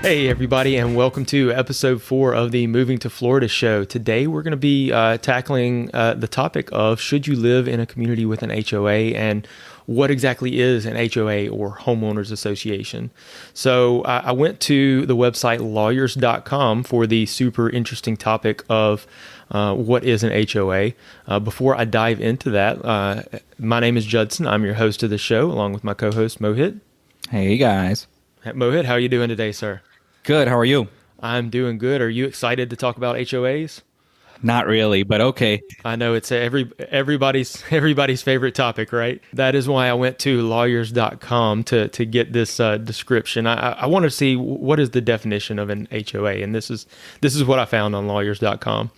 Hey, everybody, and welcome to episode 4 of the Moving to Florida show. Today, we're going to be tackling the topic of should you live in a community with an HOA and what exactly is an HOA or Homeowners Association. So I went to the website lawyers.com for the super interesting topic of what is an HOA. Before I dive into that, my name is Judson. I'm your host of the show, along with my co-host, Mohit. Hey, guys. Mohit, how are you doing today, sir? Good. How are you? I'm doing good. Are you excited to talk about HOAs? Not really, but okay. I know it's everybody's favorite topic, right? That is why I went to lawyers.com to get this description. I want to see what is the definition of an HOA, and this is what I found on lawyers.com.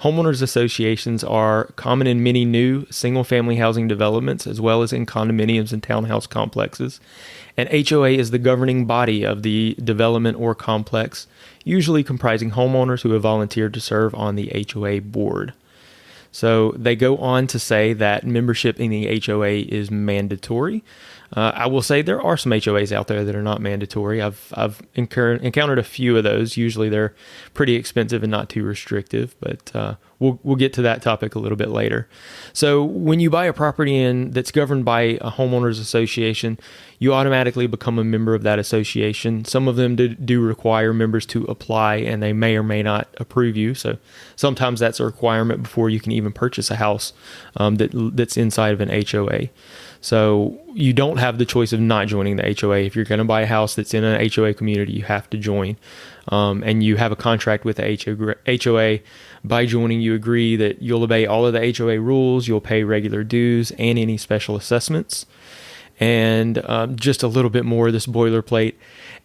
Homeowners associations are common in many new single-family housing developments, as well as in condominiums and townhouse complexes. An HOA is the governing body of the development or complex, usually comprising homeowners who have volunteered to serve on the HOA board. So they go on to say that membership in the HOA is mandatory. I will say there are some HOAs out there that are not mandatory. I've encountered a few of those. Usually they're pretty expensive and not too restrictive, but we'll get to that topic a little bit later. So when you buy a property that's governed by a homeowners association, you automatically become a member of that association. Some of them do require members to apply, and they may or may not approve you. So sometimes that's a requirement before you can even purchase a house that's inside of an HOA. So you don't have the choice of not joining the HOA. If you're going to buy a house that's in an HOA community, you have to join. And you have a contract with the HOA. By joining, you agree that you'll obey all of the HOA rules, you'll pay regular dues and any special assessments. And just a little bit more of this boilerplate.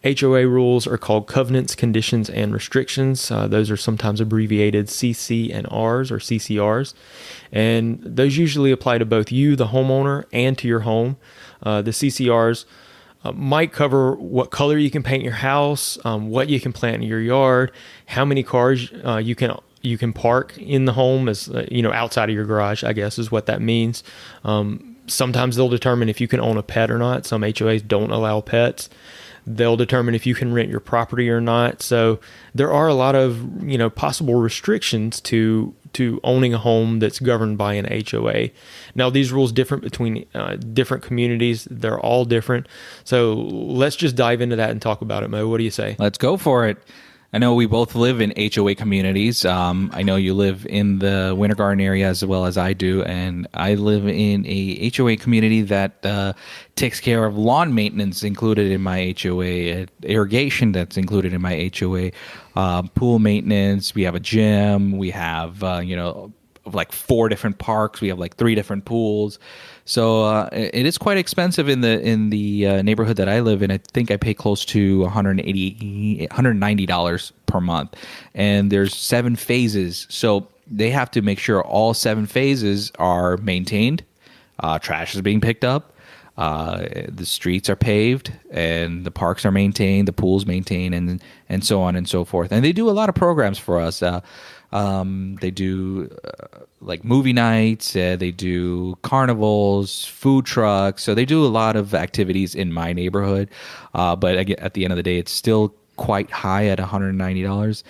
HOA rules are called covenants, conditions, and restrictions. Those are sometimes abbreviated CC and Rs or CCRs. And those usually apply to both you, the homeowner, and to your home. The CCRs might cover what color you can paint your house, what you can plant in your yard, how many cars you can park in the home, as outside of your garage, I guess is what that means. Sometimes they'll determine if you can own a pet or not. Some HOAs don't allow pets. They'll determine if you can rent your property or not. So there are a lot of possible restrictions to owning a home that's governed by an HOA. Now, these rules differ between different communities. They're all different. So let's just dive into that and talk about it, Mo. What do you say? Let's go for it. I know we both live in HOA communities. I know you live in the Winter Garden area as well as I do, and I live in a HOA community that takes care of lawn maintenance included in my HOA, irrigation that's included in my HOA, pool maintenance. We have a gym. We have like 4 different parks. We have like 3 different pools. So it is quite expensive in the neighborhood that I live in. I think I pay close to $190 per month, and there's 7 phases. So they have to make sure all 7 phases are maintained. Trash is being picked up. The streets are paved, and the parks are maintained, the pools maintained, and so on and so forth. And they do a lot of programs for us. They do like movie nights, they do carnivals, food trucks. So they do a lot of activities in my neighborhood. But again, at the end of the day, it's still quite high at $190.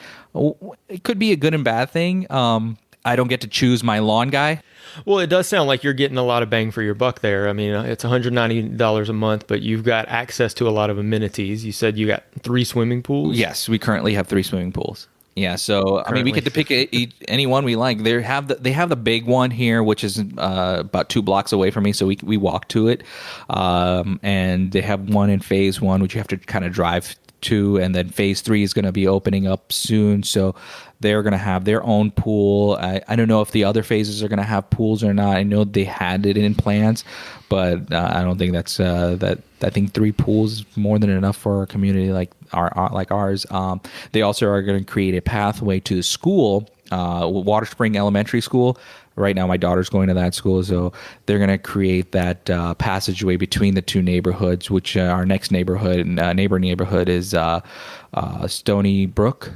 It could be a good and bad thing. I don't get to choose my lawn guy. Well, it does sound like you're getting a lot of bang for your buck there. I mean, it's $190 a month, but you've got access to a lot of amenities. You said you got 3 swimming pools? Yes, we currently have 3 swimming pools. Yeah, so I mean, we get to pick any one we like. They have the big one here, which is about 2 blocks away from me, so we walk to it. And they have one in phase 1, which you have to kind of drive to, and then phase 3 is going to be opening up soon. So they're going to have their own pool. I don't know if the other phases are going to have pools or not. I know they had it in plans, but I don't think that's that. I think 3 pools is more than enough for a community like ours. They also are going to create a pathway to the school, Water Spring Elementary School. Right now, my daughter's going to that school, so they're going to create that passageway between the 2 neighborhoods, which our next neighborhood is Stony Brook.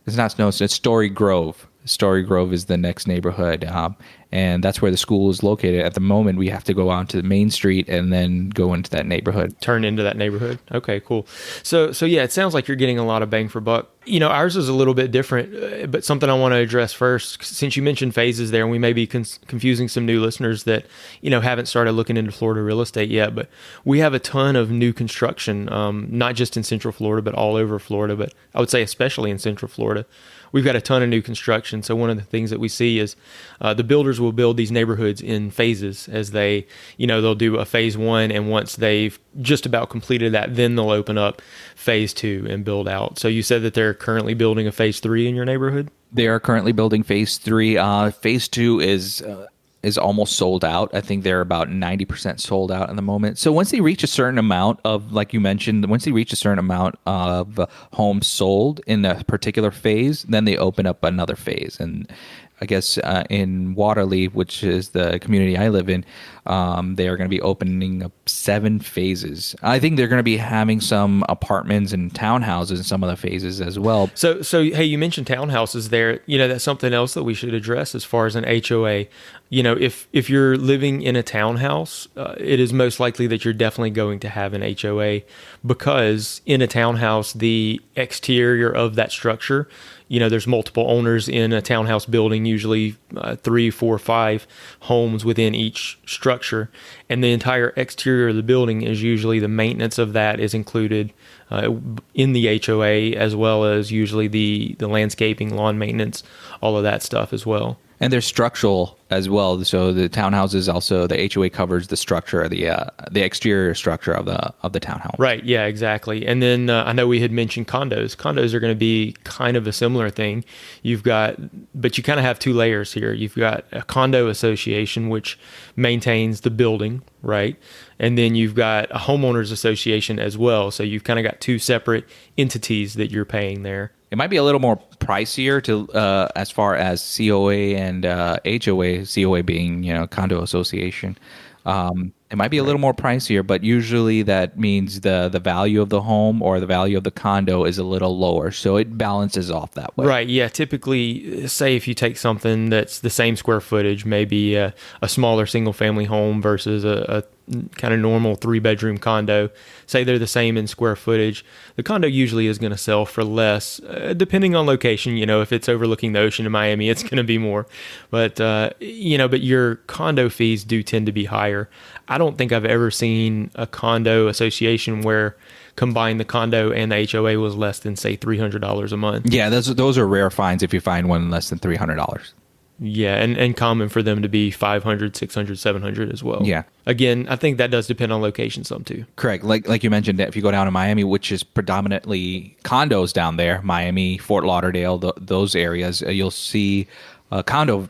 It's not Snow, it's Story Grove. Story Grove is the next neighborhood, and that's where the school is located. At the moment, we have to go onto the main street and then go into that neighborhood. Turn into that neighborhood. Okay, cool. So yeah, it sounds like you're getting a lot of bang for buck. Ours is a little bit different, but something I want to address first, since you mentioned phases there, and we may be confusing some new listeners that, haven't started looking into Florida real estate yet, but we have a ton of new construction, not just in Central Florida, but all over Florida, but I would say especially in Central Florida. We've got a ton of new construction. So one of the things that we see is the builders will build these neighborhoods in phases as they, they'll do a phase 1. And once they've just about completed that, then they'll open up phase 2 and build out. So you said that they're currently building a phase 3 in your neighborhood? They are currently building phase 3. Phase 2 is almost sold out. I think they're about 90% sold out at the moment. So once they reach a certain amount of, like you mentioned, once they reach a certain amount of homes sold in a particular phase, then they open up another phase. And I guess in Waterley, which is the community I live in, they are going to be opening up 7 phases. I think they're going to be having some apartments and townhouses in some of the phases as well. So hey, you mentioned townhouses there. That's something else that we should address as far as an HOA. If you're living in a townhouse, it is most likely that you're definitely going to have an HOA, because in a townhouse, the exterior of that structure, there's multiple owners in a townhouse building, usually 3, 4, 5 homes within each structure. And the entire exterior of the building is usually the maintenance of that is included in the HOA, as well as usually the landscaping, lawn maintenance, all of that stuff as well. And they're structural as well. So the townhouses also, the HOA covers the structure, the exterior structure of the townhouse. Right. Yeah, exactly. And then I know we had mentioned condos. Condos are going to be kind of a similar thing. But you kind of have 2 layers here. You've got a condo association, which maintains the building, right? And then you've got a homeowners association as well. So you've kind of got 2 separate entities that you're paying there. It might be a little more pricier to as far as COA and HOA. COA being condo association. It might be a little more pricier, but usually that means the value of the home or the value of the condo is a little lower, so it balances off that way. Right. Yeah. Typically, say if you take something that's the same square footage, maybe a smaller single family home versus a kind of normal 3-bedroom condo, say they're the same in square footage, the condo usually is going to sell for less, depending on location. If it's overlooking the ocean in Miami, it's going to be more, but your condo fees do tend to be higher. I don't think I've ever seen a condo association where combined the condo and the HOA was less than, say, $300 a month. Yeah, those are rare finds if you find one less than $300. Yeah, and common for them to be 500, 600, 700 as well. Yeah. Again, I think that does depend on location some too. Correct. Like you mentioned, if you go down to Miami, which is predominantly condos down there, Miami, Fort Lauderdale, those areas, you'll see condo,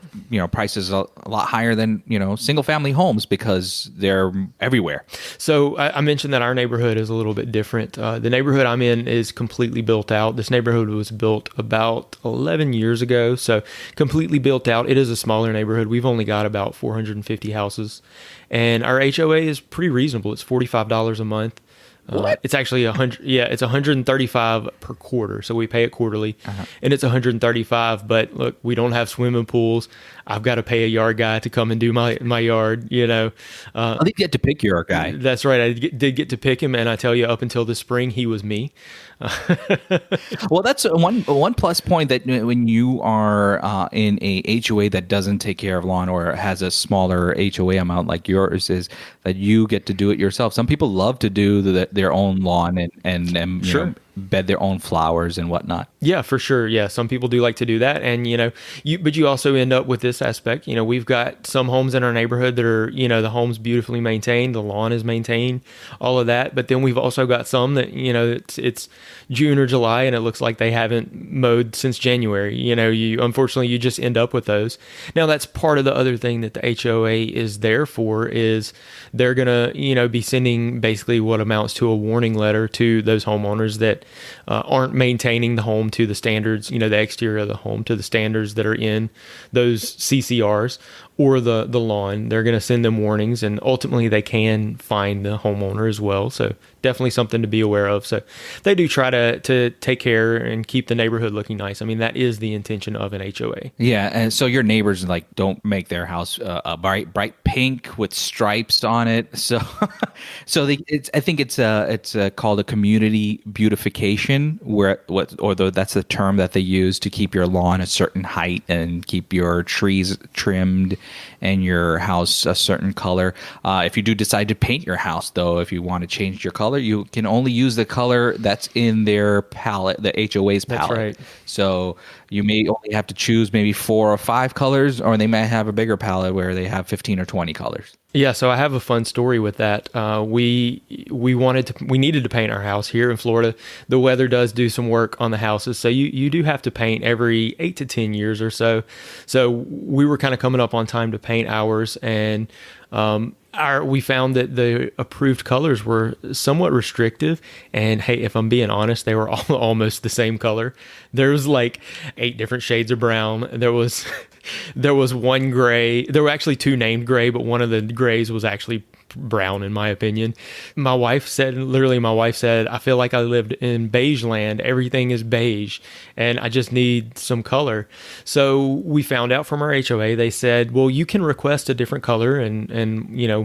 prices a lot higher than, single family homes because they're everywhere. So I mentioned that our neighborhood is a little bit different. The neighborhood I'm in is completely built out. This neighborhood was built about 11 years ago. So completely built out. It is a smaller neighborhood. We've only got about 450 houses, and our HOA is pretty reasonable. It's $45 a month. It's actually it's $135 per quarter. So we pay it quarterly, and it's $135. But look, we don't have swimming pools. I've got to pay a yard guy to come and do my yard. I think you get to pick your guy. That's right. I did get to pick him, and I tell you, up until the spring, he was me. Well, that's one plus point, that when you are in a HOA that doesn't take care of lawn or has a smaller HOA amount like yours, is that you get to do it yourself. Some people love to do their own lawn and sure, bed their own flowers and whatnot. Yeah, for sure. Yeah, some people do like to do that, and but you also end up with this aspect. We've got some homes in our neighborhood that are the home's beautifully maintained, the lawn is maintained, all of that. But then we've also got some that it's June or July and it looks like they haven't mowed since January. You unfortunately you just end up with those. Now that's part of the other thing that the HOA is there for, is they're gonna be sending basically what amounts to a warning letter to those homeowners that aren't maintaining the home to the standards, the exterior of the home to the standards that are in those CCRs, or the lawn. They're going to send them warnings, and ultimately they can fine the homeowner as well. So definitely something to be aware of. So they do try to take care and keep the neighborhood looking nice. I mean, that is the intention of an HOA. Yeah, and so your neighbors like don't make their house a bright pink with stripes on it. So, I think it's called a community beautification, that's the term that they use to keep your lawn a certain height and keep your trees trimmed and your house a certain color. If you do decide to paint your house, though, if you want to change your color, you can only use the color that's in their palette, the HOA's palette. That's right. So you may only have to choose maybe 4 or 5 colors, or they might have a bigger palette where they have 15 or 20 colors. Yeah, so I have a fun story with that. We needed to paint our house here in Florida. The weather does do some work on the houses, so you do have to paint every 8 to 10 years or so. So we were kind of coming up on time to paint ours, and we found that the approved colors were somewhat restrictive. And hey, if I'm being honest, they were all almost the same color. There was like 8 different shades of brown. There was one gray. There were actually 2 named gray, but one of the grays was actually brown, in my opinion. My wife said, I feel like I lived in beige land. Everything is beige, and I just need some color. So we found out from our HOA, they said, well, you can request a different color, and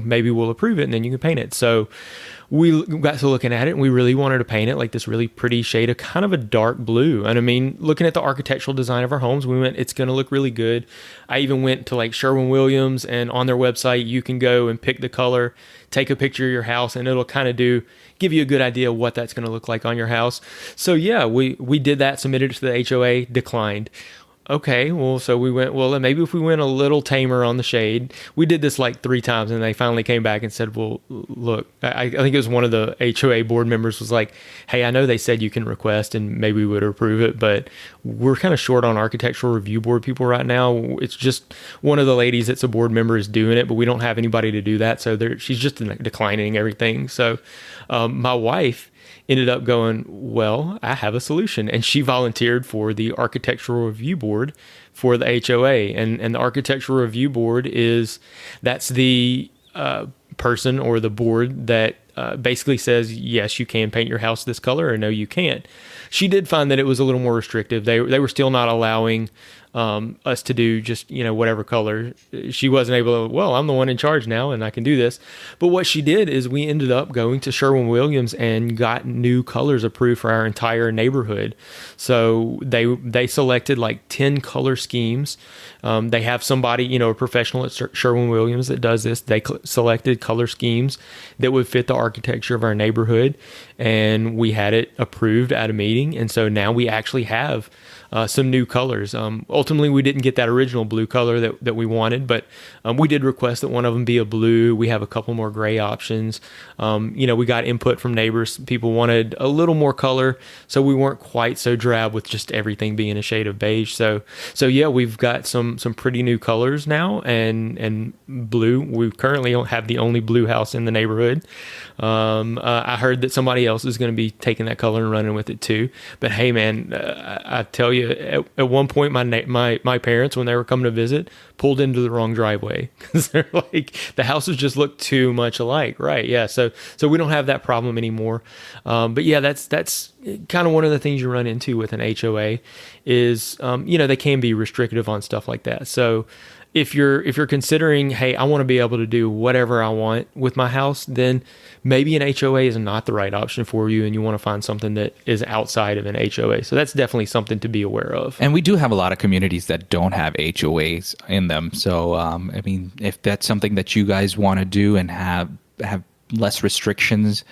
maybe we'll approve it, and then you can paint it. So we got to looking at it, and we really wanted to paint it like this really pretty shade of kind of a dark blue. And I mean, looking at the architectural design of our homes, we went, it's going to look really good. I even went to like Sherwin-Williams, and on their website, you can go and pick the color, take a picture of your house, and it'll kind of give you a good idea of what that's going to look like on your house. So yeah, we did that, submitted it to the HOA, declined. Okay, well, so we went, well, maybe if we went a little tamer on the shade. We did this like 3 times, and they finally came back and said, well, look, I think it was one of the HOA board members was like, hey, I know they said you can request and maybe we would approve it, but we're kind of short on architectural review board people right now. It's just one of the ladies that's a board member is doing it, but we don't have anybody to do that. So she's just declining everything. So my wife ended up going, well, I have a solution. And she volunteered for the architectural review board for the HOA. And the architectural review board that's the person or the board that basically says, yes, you can paint your house this color, or no, you can't. She did find that it was a little more restrictive. They were still not allowing us to do just, whatever color. She wasn't able to, well, I'm the one in charge now and I can do this. But what she did is we ended up going to Sherwin-Williams and got new colors approved for our entire neighborhood. So they selected like 10 color schemes. They have somebody, a professional at Sherwin-Williams that does this. They selected color schemes that would fit the architecture of our neighborhood, and we had it approved at a meeting. And so now we actually have some new colors. Ultimately, we didn't get that original blue color that we wanted, but we did request that one of them be a blue. We have a couple more gray options. We got input from neighbors. People wanted a little more color, so we weren't quite so drab with just everything being a shade of beige. So yeah, we've got some pretty new colors now, and blue. We currently have the only blue house in the neighborhood. I heard that somebody else is going to be taking that color and running with it too. But hey, man, I tell you, at one point, my parents, when they were coming to visit, pulled into the wrong driveway because they're like, the houses just look too much alike, right? Yeah, so we don't have that problem anymore. But yeah, that's kind of one of the things you run into with an HOA is, they can be restrictive on stuff like that. So if you're considering, hey, I want to be able to do whatever I want with my house, then maybe an HOA is not the right option for you, and you want to find something that is outside of an HOA. So that's definitely something to be aware of. And we do have a lot of communities that don't have HOAs in them. So, if that's something that you guys want to do and have less restrictions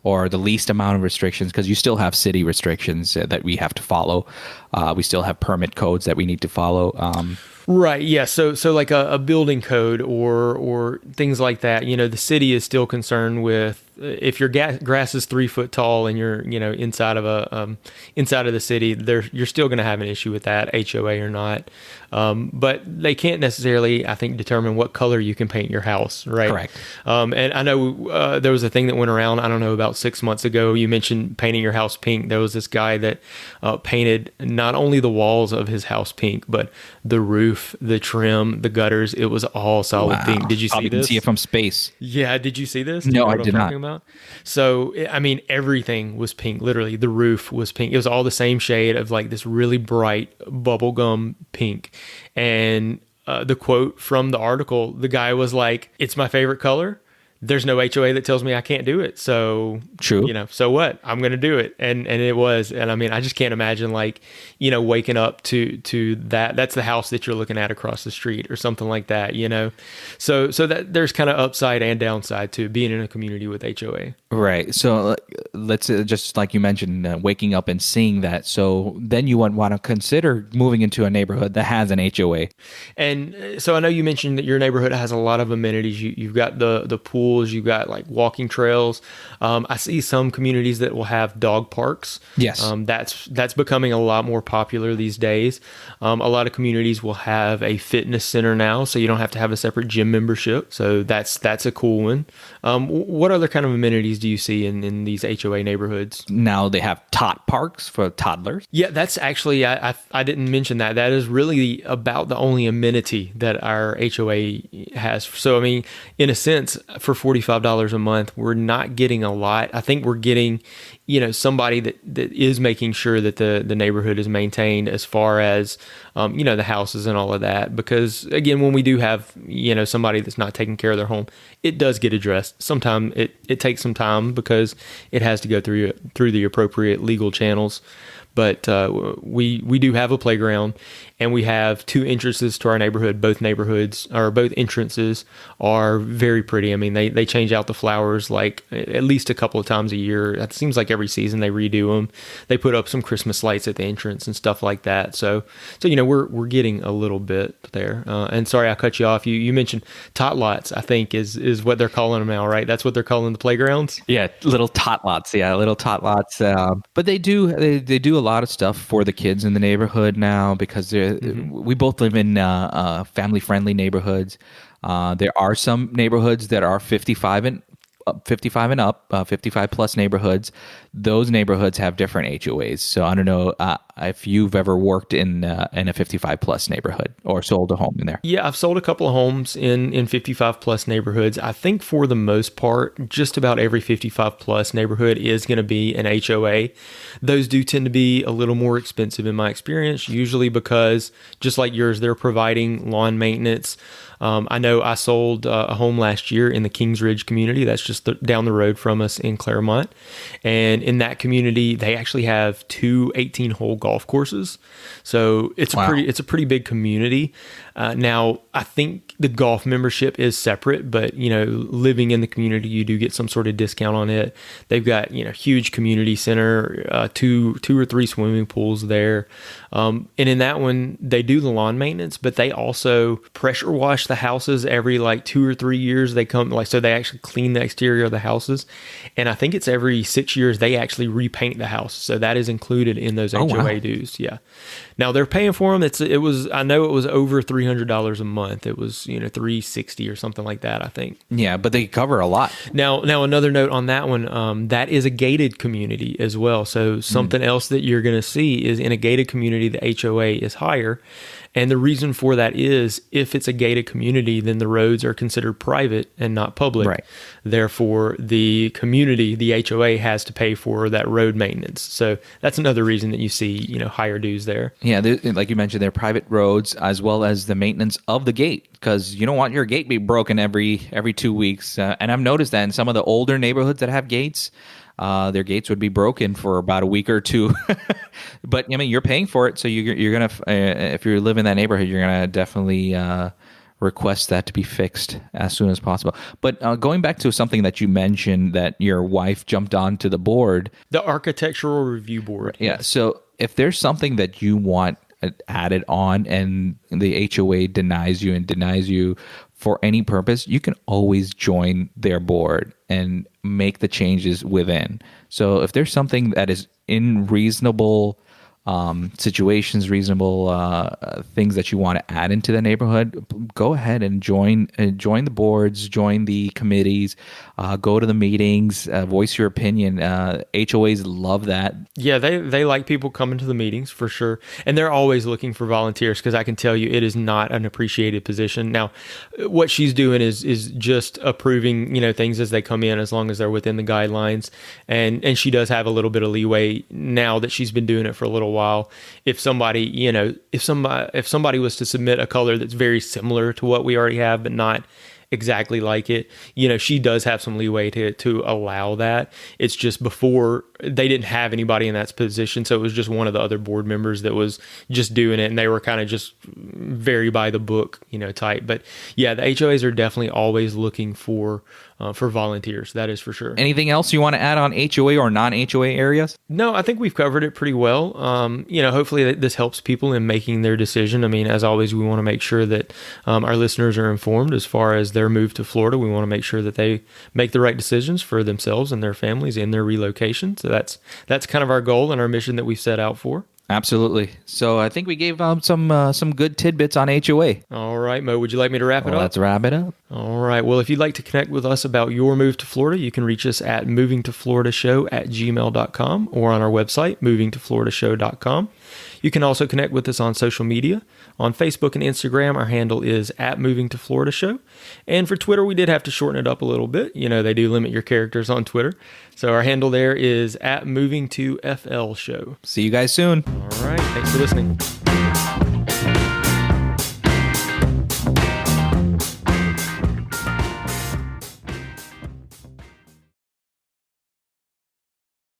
or the least amount of restrictions, because you still have city restrictions that we have to follow. We still have permit codes that we need to follow. Right. Yeah. So like a building code or things like that, the city is still concerned with if your grass is 3 foot tall and you're, inside of inside of the city, you're still going to have an issue with that, HOA or not. But they can't necessarily, I think, determine what color you can paint your house. Right. Correct. And I know there was a thing that went around, I don't know, about 6 months ago. You mentioned painting your house pink. There was this guy that painted not only the walls of his house pink, but the roof roof, the trim, the gutters, it was all solid pink. Did you see Probably can this? see it from space. Yeah, did you see this? Do No, you know I what I'm did not. talking about? So, I mean, everything was pink. Literally, the roof was pink. It was all the same shade of like this really bright bubblegum pink. And the quote from the article, the guy was like, "It's my favorite color. There's no HOA that tells me I can't do it. So, True. So what? I'm going to do it." And it was. And I mean, I just can't imagine like, waking up to that. That's the house that you're looking at across the street or something like that, So that there's kind of upside and downside to being in a community with HOA. Right. So let's just like you mentioned, waking up and seeing that. So then you want to consider moving into a neighborhood that has an HOA. And so I know you mentioned that your neighborhood has a lot of amenities. You've got the pools, you've got like walking trails. I see some communities that will have dog parks. Yes. That's becoming a lot more popular these days. A lot of communities will have a fitness center now, so you don't have to have a separate gym membership. So that's a cool one. What other kind of amenities do you see in these HOA neighborhoods? Now they have tot parks for toddlers. Yeah, that's actually, I didn't mention that. That is really about the only amenity that our HOA has. So, I mean, in a sense, for $45 a month, we're not getting a lot. I think we're getting, somebody that is making sure that the neighborhood is maintained as far as, the houses and all of that. Because, again, when we do have, somebody that's not taking care of their home, it does get addressed. Sometimes it takes some time because it has to go through the appropriate legal channels. But we do have a playground, and we have two entrances to our neighborhood. Both entrances are very pretty. I mean, they change out the flowers like at least a couple of times a year. It seems like every season they redo them. They put up some Christmas lights at the entrance and stuff like that. So we're getting a little bit there. And sorry, I cut you off. You mentioned tot lots, I think is what they're calling them now, right? That's what they're calling the playgrounds. Yeah, little tot lots. Yeah, little tot lots. But they do a lot of stuff for the kids in the neighborhood now because we both live in family-friendly neighborhoods. There are some neighborhoods that are 55 and up, 55 plus neighborhoods. Those neighborhoods have different HOAs. So I don't know if you've ever worked in a 55 plus neighborhood or sold a home in there. Yeah, I've sold a couple of homes in 55 plus neighborhoods. I think for the most part, just about every 55 plus neighborhood is going to be an HOA. Those do tend to be a little more expensive in my experience, usually because just like yours, they're providing lawn maintenance. I know I sold a home last year in the Kings Ridge community. That's just down the road from us in Claremont. And in that community, they actually have two 18-hole golf courses. So it's a pretty big community. Now, I think the golf membership is separate, but living in the community, you do get some sort of discount on it. They've got huge community center, two or three swimming pools there, and in that one they do the lawn maintenance, but they also pressure wash the houses every like 2 or 3 years. They come so they actually clean the exterior of the houses, and I think it's every 6 years they actually repaint the house. So that is included in those HOA dues. Yeah. Now they're paying for them. I know it was over $300 a month. It was $360 or something like that, I think. Yeah, but they cover a lot. Now another note on that one, that is a gated community as well. So something else that you're going to see is in a gated community, the HOA is higher. And the reason for that is if it's a gated community, then the roads are considered private and not public. Right. Therefore, the community, the HOA, has to pay for that road maintenance. So that's another reason that you see, higher dues there. Yeah, like you mentioned, they're private roads as well as the maintenance of the gate, because you don't want your gate to be broken every 2 weeks. And I've noticed that in some of the older neighborhoods that have gates, their gates would be broken for about a week or two. But I mean, you're paying for it, so you're gonna if you live in that neighborhood, you're gonna definitely request that to be fixed as soon as possible. But going back to something that you mentioned that your wife jumped onto the board, the Architectural Review Board. Yeah. So if there's something that you want added on and the HOA denies you for any purpose, you can always join their board and make the changes within. So if there's something that is in reasonable situations, reasonable things that you want to add into the neighborhood, go ahead and join the boards, join the committees, go to the meetings, voice your opinion. HOAs love that. Yeah, they like people coming to the meetings for sure. And they're always looking for volunteers because I can tell you it is not an appreciated position. Now, what she's doing is just approving, things as they come in as long as they're within the guidelines. And she does have a little bit of leeway now that she's been doing it for a little while. If somebody, if somebody was to submit a color that's very similar to what we already have but not exactly like it, she does have some leeway to allow that. It's just before they didn't have anybody in that position, so it was just one of the other board members that was just doing it, and they were kind of just very by the book, type. But yeah, the HOAs are definitely always looking for volunteers. That is for sure. Anything else you want to add on HOA or non-HOA areas? No, I think we've covered it pretty well. Hopefully this helps people in making their decision. I mean, as always, we want to make sure that our listeners are informed as far as their move to Florida. We want to make sure that they make the right decisions for themselves and their families in their relocation. So that's kind of our goal and our mission that we've set out for. Absolutely. So I think we gave some good tidbits on HOA. All right, Mo, would you like me to wrap it up? Let's wrap it up. All right. Well, if you'd like to connect with us about your move to Florida, you can reach us at movingtofloridashow@gmail.com or on our website, movingtofloridashow.com. You can also connect with us on social media. On Facebook and Instagram, our handle is @movingtofloridashow. And for Twitter, we did have to shorten it up a little bit. They do limit your characters on Twitter. So our handle there is @movingtoflshow. See you guys soon. All right. Thanks for listening.